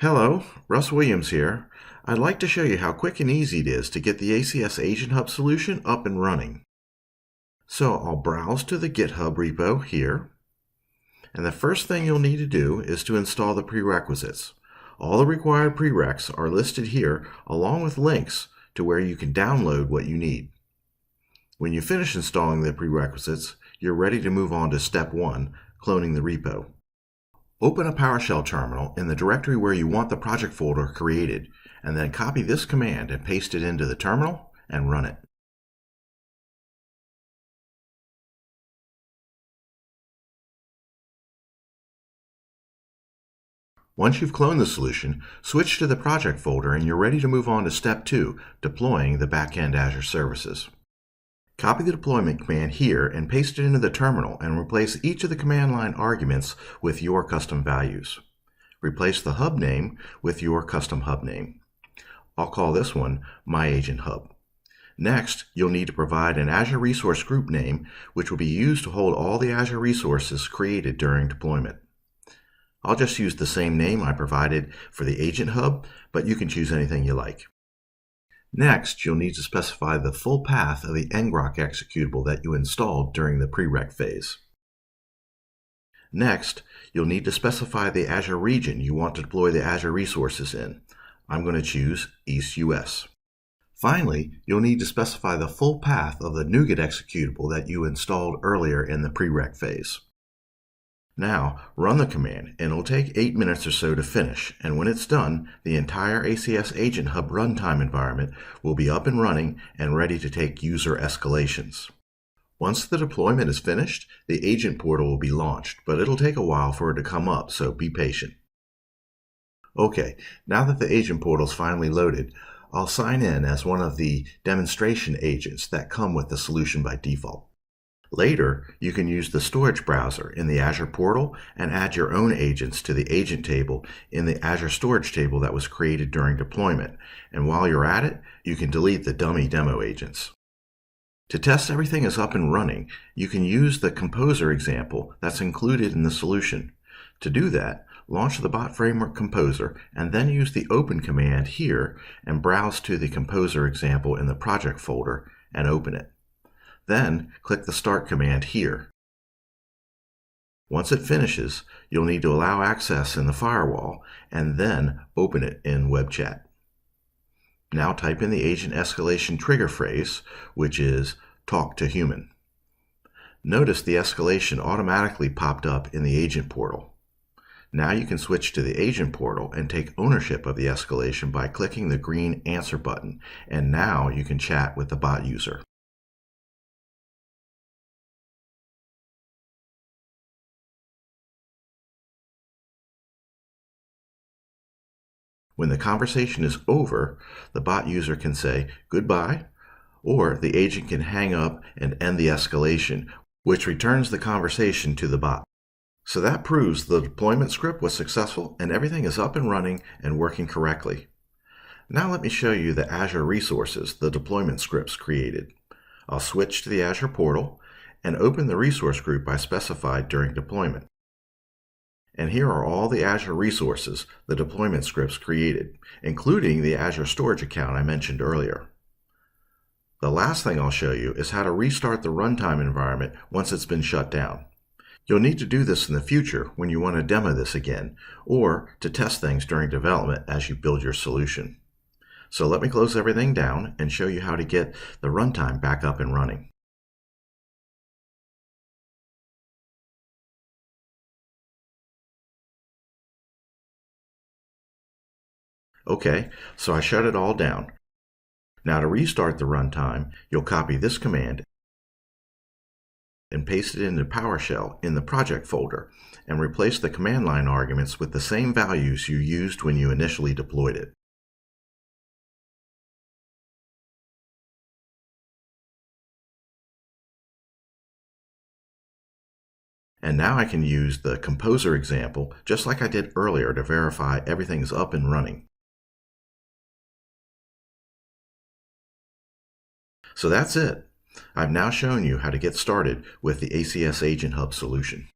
Hello, Russ Williams here. I'd like to show you how quick and easy it is to get the ACS Agent Hub solution up and running. So I'll browse to the GitHub repo here, and the first thing you'll need to do is to install the prerequisites. All the required prereqs are listed here along with links to where you can download what you need. When you finish installing the prerequisites, you're ready to move on to step 1, cloning the repo. Open a PowerShell terminal in the directory where you want the project folder created, and then copy this command and paste it into the terminal and run it. Once you've cloned the solution, switch to the project folder and you're ready to move on to step 2, deploying the backend Azure services. Copy the deployment command here and paste it into the terminal and replace each of the command line arguments with your custom values. Replace the hub name with your custom hub name. I'll call this one My Agent Hub. Next, you'll need to provide an Azure Resource Group name, which will be used to hold all the Azure resources created during deployment. I'll just use the same name I provided for the Agent Hub, but you can choose anything you like. Next, you'll need to specify the full path of the ngrok executable that you installed during the prereq phase. Next, you'll need to specify the Azure region you want to deploy the Azure resources in. I'm going to choose East US. Finally, you'll need to specify the full path of the NuGet executable that you installed earlier in the prereq phase. Now, run the command, and it'll take 8 minutes or so to finish, and when it's done, the entire ACS Agent Hub runtime environment will be up and running and ready to take user escalations. Once the deployment is finished, the agent portal will be launched, but it'll take a while for it to come up, so be patient. Okay, now that the agent portal is finally loaded, I'll sign in as one of the demonstration agents that come with the solution by default. Later, you can use the storage browser in the Azure portal and add your own agents to the agent table in the Azure storage table that was created during deployment. And while you're at it, you can delete the dummy demo agents. To test everything is up and running, you can use the Composer example that's included in the solution. To do that, launch the Bot Framework Composer and then use the Open command here and browse to the Composer example in the project folder and open it. Then click the Start command here. Once it finishes, you'll need to allow access in the firewall and then open it in web chat. Now type in the agent escalation trigger phrase, which is talk to human. Notice the escalation automatically popped up in the agent portal. Now you can switch to the agent portal and take ownership of the escalation by clicking the green answer button, and now you can chat with the bot user. When the conversation is over, the bot user can say goodbye, or the agent can hang up and end the escalation, which returns the conversation to the bot. So that proves the deployment script was successful and everything is up and running and working correctly. Now let me show you the Azure resources the deployment scripts created. I'll switch to the Azure portal and open the resource group I specified during deployment. And here are all the Azure resources the deployment scripts created, including the Azure storage account I mentioned earlier. The last thing I'll show you is how to restart the runtime environment once it's been shut down. You'll need to do this in the future when you want to demo this again, or to test things during development as you build your solution. So let me close everything down and show you how to get the runtime back up and running. Okay, so I shut it all down. Now to restart the runtime, you'll copy this command and paste it into PowerShell in the project folder and replace the command line arguments with the same values you used when you initially deployed it. And now I can use the Composer example just like I did earlier to verify everything's up and running. So that's it. I've now shown you how to get started with the ACS Agent Hub solution.